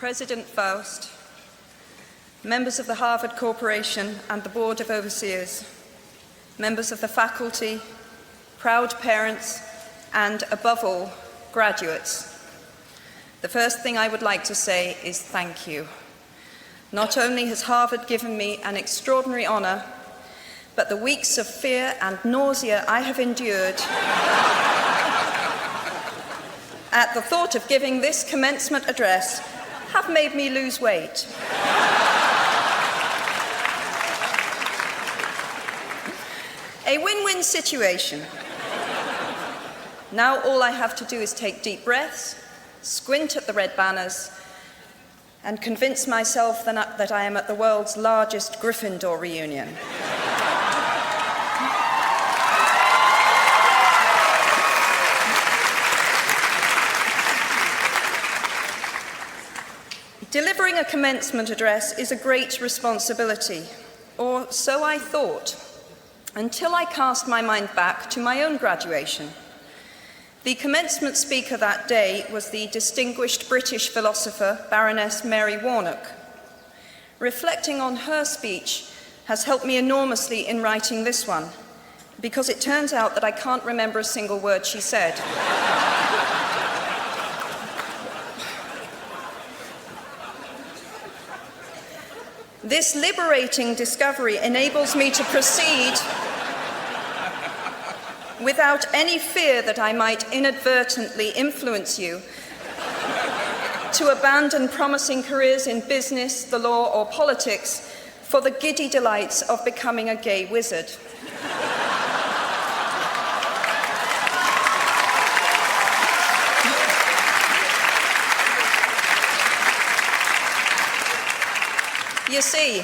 President Faust, members of the Harvard Corporation and the Board of Overseers, members of the faculty, proud parents, and above all, graduates. The first thing I would like to say is thank you. Not only has Harvard given me an extraordinary honor, but the weeks of fear and nausea I have endured at the thought of giving this commencement address have made me lose weight. A win-win situation. Now all I have to do is take deep breaths, squint at the red banners, and convince myself that I am at the world's largest Gryffindor reunion. Delivering a commencement address is a great responsibility, or so I thought, until I cast my mind back to my own graduation. The commencement speaker that day was the distinguished British philosopher, Baroness Mary Warnock. Reflecting on her speech has helped me enormously in writing this one, because it turns out that I can't remember a single word she said. This liberating discovery enables me to proceed without any fear that I might inadvertently influence you to abandon promising careers in business, the law, or politics for the giddy delights of becoming a gay wizard. You see,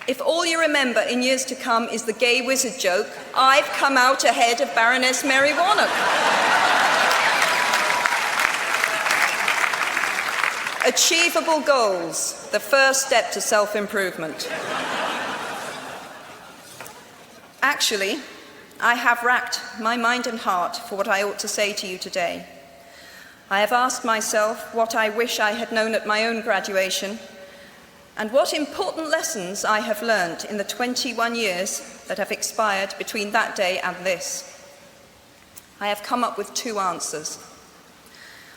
if all you remember in years to come is the gay wizard joke, I've come out ahead of Baroness Mary Warnock. Achievable goals, the first step to self-improvement. Actually, I have racked my mind and heart for what I ought to say to you today. I have asked myself what I wish I had known at my own graduation, and what important lessons I have learned in the 21 years that have expired between that day and this. I have come up with two answers.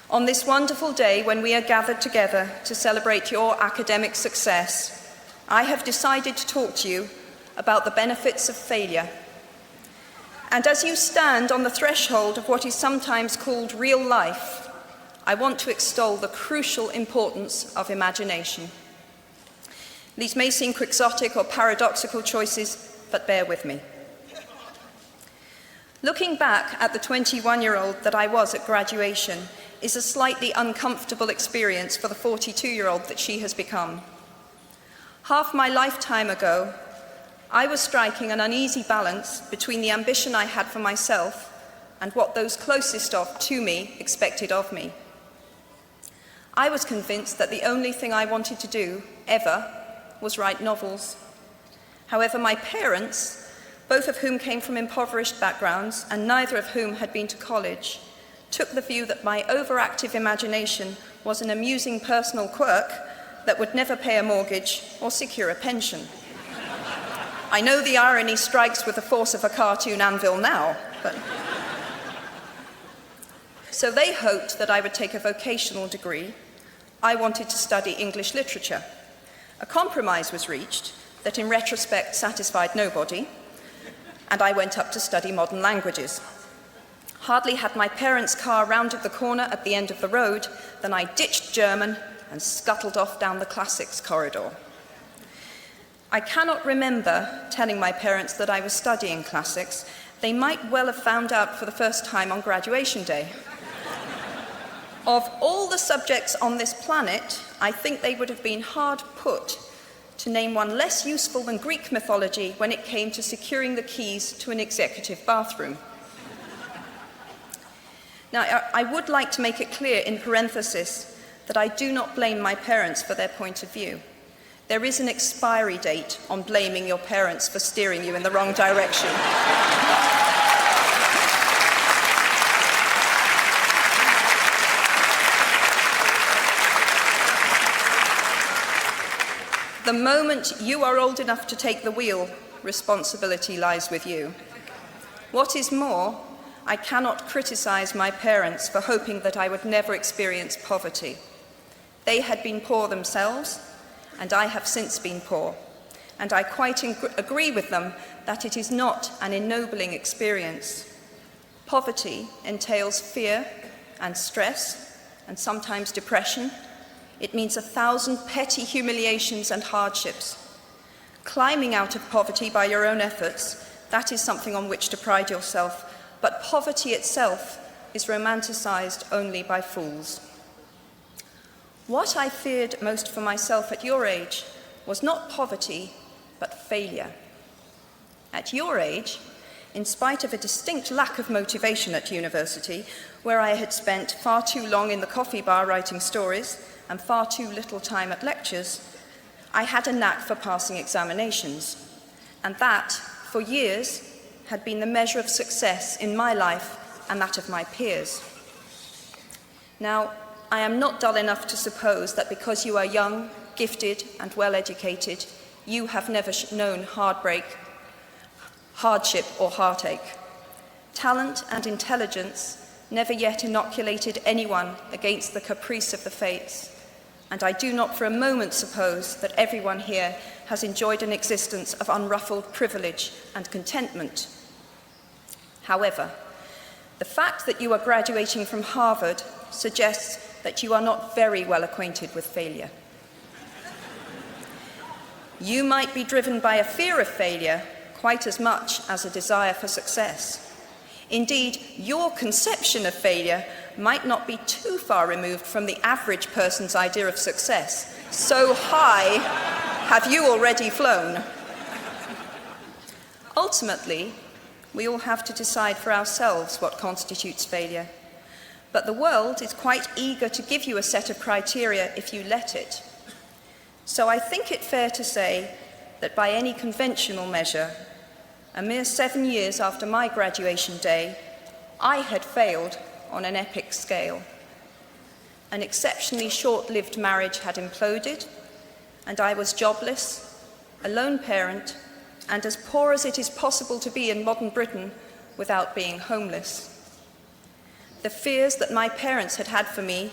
On this wonderful day when we are gathered together to celebrate your academic success, I have decided to talk to you about the benefits of failure. And as you stand on the threshold of what is sometimes called real life, I want to extol the crucial importance of imagination. These may seem quixotic or paradoxical choices, but bear with me. Looking back at the 21-year-old that I was at graduation is a slightly uncomfortable experience for the 42-year-old that she has become. Half my lifetime ago, I was striking an uneasy balance between the ambition I had for myself and what those closest to me expected of me. I was convinced that the only thing I wanted to do, ever, was write novels. However, my parents, both of whom came from impoverished backgrounds and neither of whom had been to college, took the view that my overactive imagination was an amusing personal quirk that would never pay a mortgage or secure a pension. I know the irony strikes with the force of a cartoon anvil now, but... So they hoped that I would take a vocational degree. I wanted to study English literature. A compromise was reached that in retrospect satisfied nobody, and I went up to study modern languages. Hardly had my parents' car rounded the corner at the end of the road than I ditched German and scuttled off down the classics corridor. I cannot remember telling my parents that I was studying classics. They might well have found out for the first time on graduation day. Of all the subjects on this planet, I think they would have been hard put to name one less useful than Greek mythology when it came to securing the keys to an executive bathroom. Now, I would like to make it clear in parenthesis that I do not blame my parents for their point of view. There is an expiry date on blaming your parents for steering you in the wrong direction. The moment you are old enough to take the wheel, responsibility lies with you. What is more, I cannot criticize my parents for hoping that I would never experience poverty. They had been poor themselves, and I have since been poor, and I quite agree with them that it is not an ennobling experience. Poverty entails fear and stress, and sometimes depression. It means 1,000 petty humiliations and hardships. Climbing out of poverty by your own efforts, that is something on which to pride yourself, but poverty itself is romanticized only by fools. What I feared most for myself at your age was not poverty, but failure. At your age, in spite of a distinct lack of motivation at university, where I had spent far too long in the coffee bar writing stories and far too little time at lectures, I had a knack for passing examinations, and that, for years, had been the measure of success in my life and that of my peers. Now, I am not dull enough to suppose that because you are young, gifted, and well-educated, you have never known heartbreak, hardship, or heartache. Talent and intelligence never yet inoculated anyone against the caprice of the fates, and I do not for a moment suppose that everyone here has enjoyed an existence of unruffled privilege and contentment. However, the fact that you are graduating from Harvard suggests that you are not very well acquainted with failure. You might be driven by a fear of failure quite as much as a desire for success. Indeed, your conception of failure might not be too far removed from the average person's idea of success. So high have you already flown. Ultimately, we all have to decide for ourselves what constitutes failure. But the world is quite eager to give you a set of criteria if you let it. So I think it fair to say that by any conventional measure, a mere 7 years after my graduation day, I had failed on an epic scale. An exceptionally short-lived marriage had imploded, and I was jobless, a lone parent, and as poor as it is possible to be in modern Britain without being homeless. The fears that my parents had had for me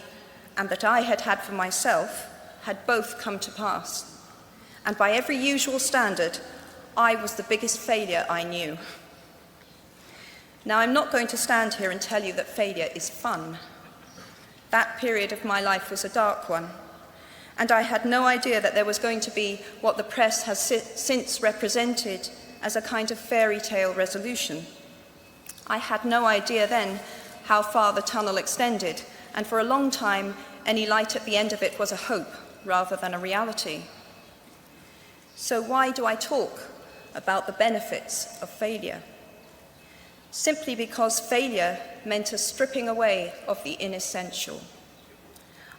and that I had had for myself had both come to pass, and by every usual standard, I was the biggest failure I knew. Now, I'm not going to stand here and tell you that failure is fun. That period of my life was a dark one, and I had no idea that there was going to be what the press has since represented as a kind of fairy tale resolution. I had no idea then how far the tunnel extended, and for a long time, any light at the end of it was a hope rather than a reality. So why do I talk about the benefits of failure? Simply because failure meant a stripping away of the inessential.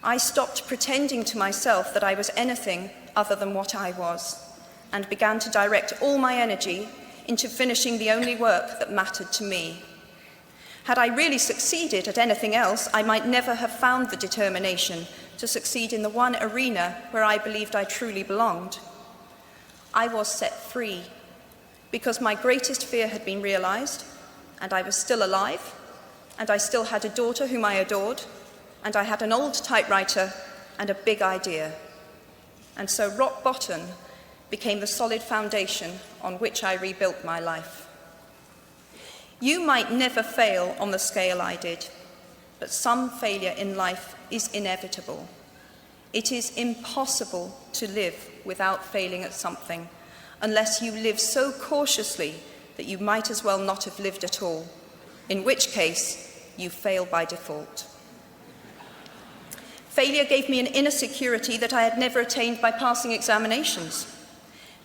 I stopped pretending to myself that I was anything other than what I was, and began to direct all my energy into finishing the only work that mattered to me. Had I really succeeded at anything else, I might never have found the determination to succeed in the one arena where I believed I truly belonged. I was set free because my greatest fear had been realized, and I was still alive, and I still had a daughter whom I adored, and I had an old typewriter and a big idea. And so rock bottom became the solid foundation on which I rebuilt my life. You might never fail on the scale I did, but some failure in life is inevitable. It is impossible to live without failing at something, unless you live so cautiously that you might as well not have lived at all, in which case you fail by default. Failure gave me an inner security that I had never attained by passing examinations.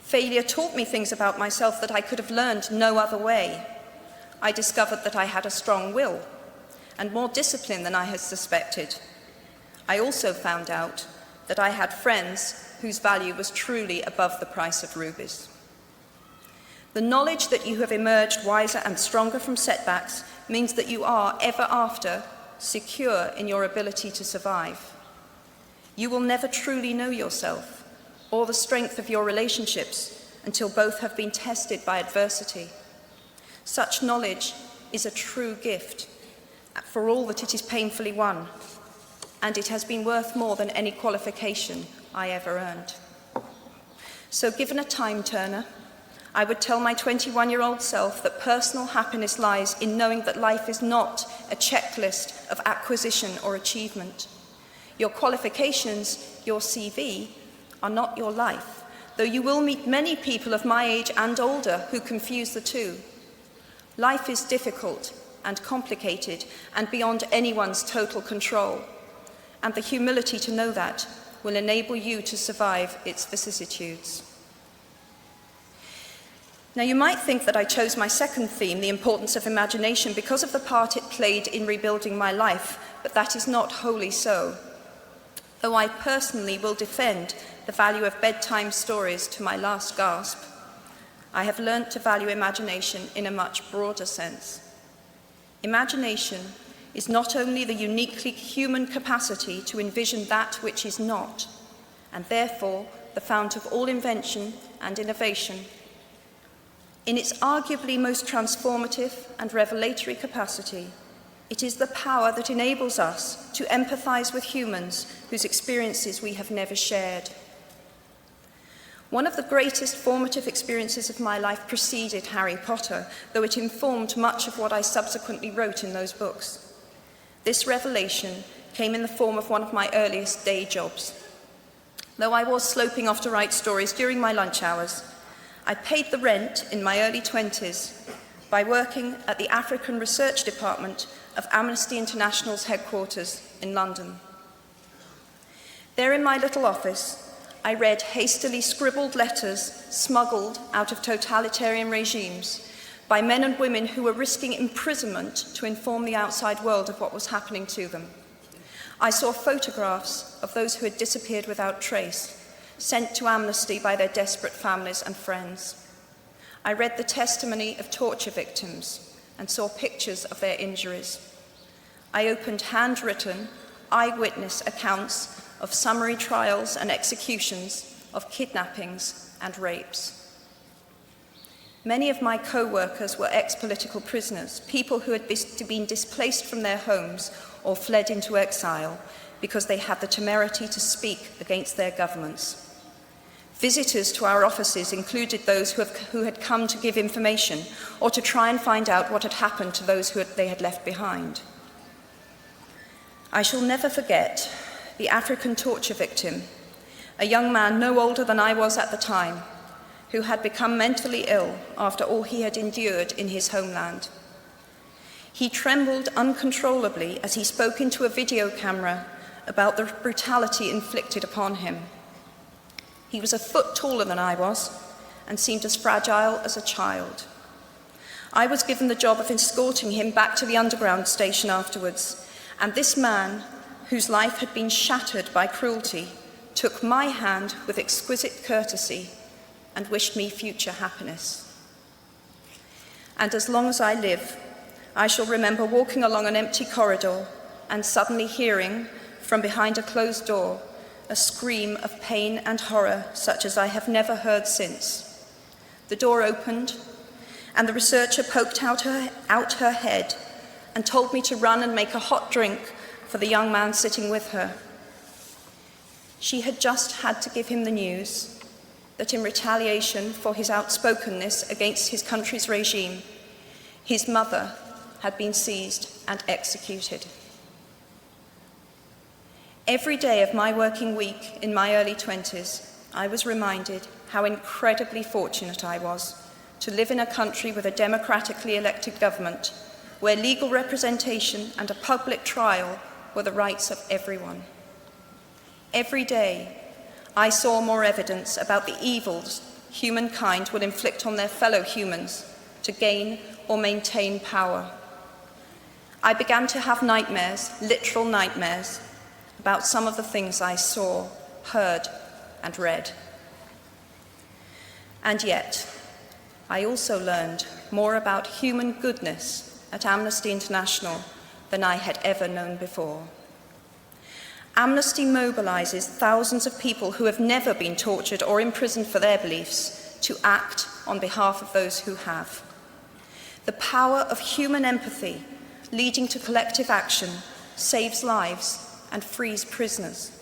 Failure taught me things about myself that I could have learned no other way. I discovered that I had a strong will and more discipline than I had suspected. I also found out that I had friends whose value was truly above the price of rubies. The knowledge that you have emerged wiser and stronger from setbacks means that you are, ever after, secure in your ability to survive. You will never truly know yourself, or the strength of your relationships until both have been tested by adversity. Such knowledge is a true gift for all that it is painfully won, and it has been worth more than any qualification I ever earned. So given a time turner, I would tell my 21-year-old self that personal happiness lies in knowing that life is not a checklist of acquisition or achievement. Your qualifications, your CV, are not your life, though you will meet many people of my age and older who confuse the two. Life is difficult and complicated and beyond anyone's total control, and the humility to know that will enable you to survive its vicissitudes. Now, you might think that I chose my second theme, the importance of imagination, because of the part it played in rebuilding my life, but that is not wholly so. Though I personally will defend the value of bedtime stories to my last gasp, I have learnt to value imagination in a much broader sense. Imagination is not only the uniquely human capacity to envision that which is not, and therefore the fount of all invention and innovation. In its arguably most transformative and revelatory capacity, it is the power that enables us to empathize with humans whose experiences we have never shared. One of the greatest formative experiences of my life preceded Harry Potter, though it informed much of what I subsequently wrote in those books. This revelation came in the form of one of my earliest day jobs. Though I was sloping off to write stories during my lunch hours, I paid the rent in my early 20s by working at the African Research Department of Amnesty International's headquarters in London. There in my little office, I read hastily scribbled letters smuggled out of totalitarian regimes by men and women who were risking imprisonment to inform the outside world of what was happening to them. I saw photographs of those who had disappeared without trace, sent to Amnesty by their desperate families and friends. I read the testimony of torture victims and saw pictures of their injuries. I opened handwritten, eyewitness accounts of summary trials and executions, of kidnappings and rapes. Many of my co-workers were ex-political prisoners, people who had been displaced from their homes or fled into exile because they had the temerity to speak against their governments. Visitors to our offices included those who had come to give information or to try and find out what had happened to those they had left behind. I shall never forget the African torture victim, a young man no older than I was at the time, who had become mentally ill after all he had endured in his homeland. He trembled uncontrollably as he spoke into a video camera about the brutality inflicted upon him. He was a foot taller than I was and seemed as fragile as a child. I was given the job of escorting him back to the underground station afterwards, and this man, whose life had been shattered by cruelty, took my hand with exquisite courtesy and wished me future happiness. And as long as I live, I shall remember walking along an empty corridor and suddenly hearing, from behind a closed door, a scream of pain and horror such as I have never heard since. The door opened, and the researcher poked out her head and told me to run and make a hot drink for the young man sitting with her. She had just had to give him the news that in retaliation for his outspokenness against his country's regime, his mother had been seized and executed. Every day of my working week in my early 20s, I was reminded how incredibly fortunate I was to live in a country with a democratically elected government where legal representation and a public trial were the rights of everyone. Every day, I saw more evidence about the evils humankind will inflict on their fellow humans to gain or maintain power. I began to have nightmares, literal nightmares, about some of the things I saw, heard, and read. And yet, I also learned more about human goodness at Amnesty International than I had ever known before. Amnesty mobilizes thousands of people who have never been tortured or imprisoned for their beliefs to act on behalf of those who have. The power of human empathy leading to collective action saves lives and frees prisoners.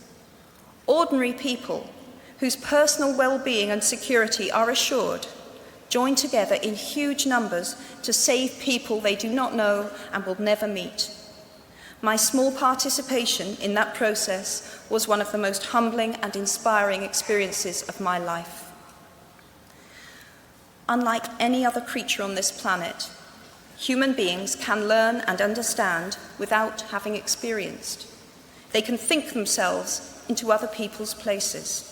Ordinary people whose personal well-being and security are assured join together in huge numbers to save people they do not know and will never meet. My small participation in that process was one of the most humbling and inspiring experiences of my life. Unlike any other creature on this planet, human beings can learn and understand without having experienced. They can think themselves into other people's places.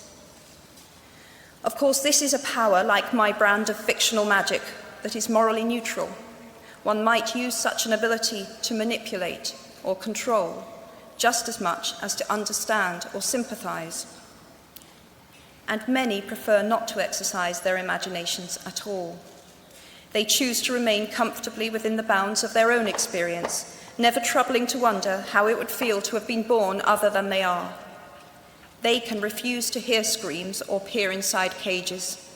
Of course, this is a power like my brand of fictional magic that is morally neutral. One might use such an ability to manipulate or control just as much as to understand or sympathize. And many prefer not to exercise their imaginations at all. They choose to remain comfortably within the bounds of their own experience, never troubling to wonder how it would feel to have been born other than they are. They can refuse to hear screams or peer inside cages.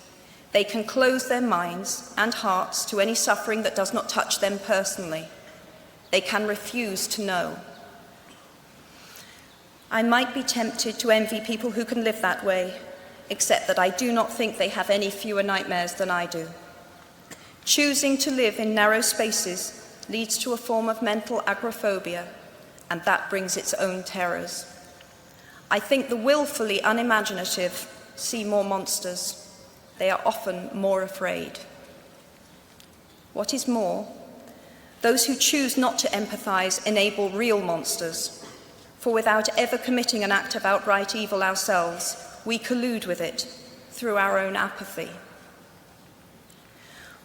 They can close their minds and hearts to any suffering that does not touch them personally. They can refuse to know. I might be tempted to envy people who can live that way, except that I do not think they have any fewer nightmares than I do. Choosing to live in narrow spaces leads to a form of mental agoraphobia, and that brings its own terrors. I think the willfully unimaginative see more monsters. They are often more afraid. What is more, those who choose not to empathize enable real monsters, for without ever committing an act of outright evil ourselves, we collude with it through our own apathy.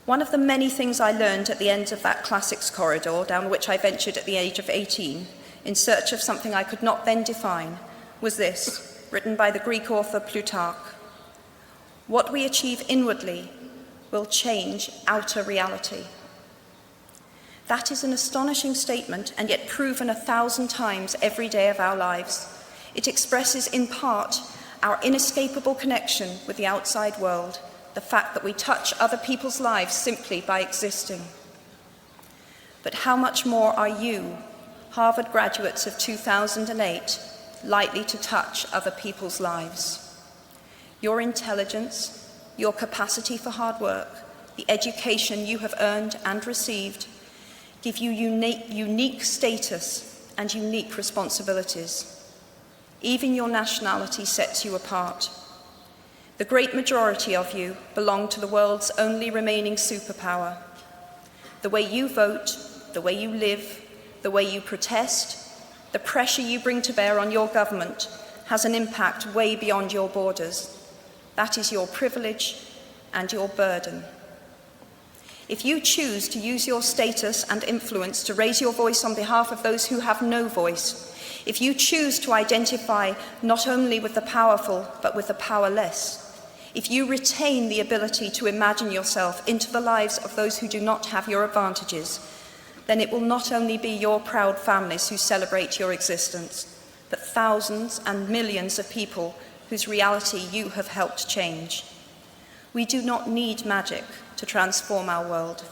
One of the many things I learned at the end of that classics corridor down which I ventured at the age of 18 in search of something I could not then define was this, written by the Greek author Plutarch. What we achieve inwardly will change outer reality. That is an astonishing statement, and yet proven 1,000 times every day of our lives. It expresses in part our inescapable connection with the outside world, the fact that we touch other people's lives simply by existing. But how much more are you, Harvard graduates of 2008, likely to touch other people's lives? Your intelligence, your capacity for hard work, the education you have earned and received, give you unique status and unique responsibilities. Even your nationality sets you apart. The great majority of you belong to the world's only remaining superpower. The way you vote, the way you live, the way you protest, the pressure you bring to bear on your government has an impact way beyond your borders. That is your privilege and your burden. If you choose to use your status and influence to raise your voice on behalf of those who have no voice, if you choose to identify not only with the powerful but with the powerless, if you retain the ability to imagine yourself into the lives of those who do not have your advantages, then it will not only be your proud families who celebrate your existence, but thousands and millions of people whose reality you have helped change. We do not need magic to transform our world.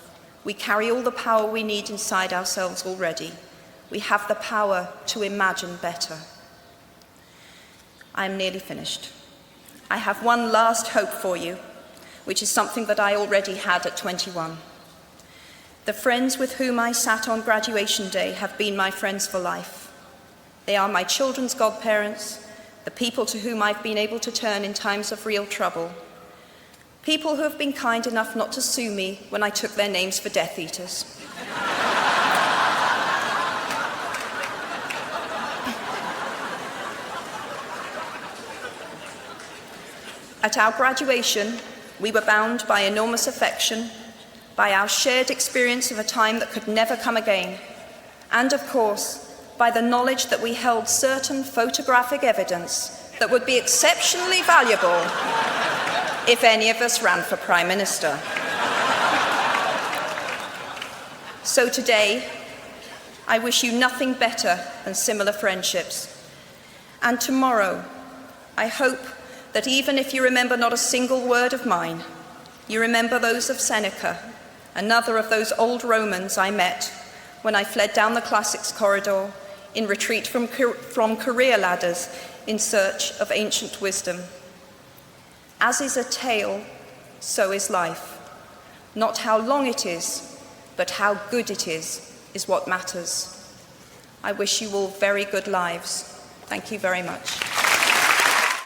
We carry all the power we need inside ourselves already. We have the power to imagine better. I am nearly finished. I have one last hope for you, which is something that I already had at 21. The friends with whom I sat on graduation day have been my friends for life. They are my children's godparents, the people to whom I've been able to turn in times of real trouble, people who have been kind enough not to sue me when I took their names for Death Eaters. At our graduation, we were bound by enormous affection, by our shared experience of a time that could never come again, and of course, by the knowledge that we held certain photographic evidence that would be exceptionally valuable if any of us ran for Prime Minister. So today, I wish you nothing better than similar friendships. And tomorrow, I hope that even if you remember not a single word of mine, you remember those of Seneca, another of those old Romans I met when I fled down the classics corridor in retreat from career ladders in search of ancient wisdom. As is a tale, so is life. Not how long it is, but how good it is what matters. I wish you all very good lives. Thank you very much.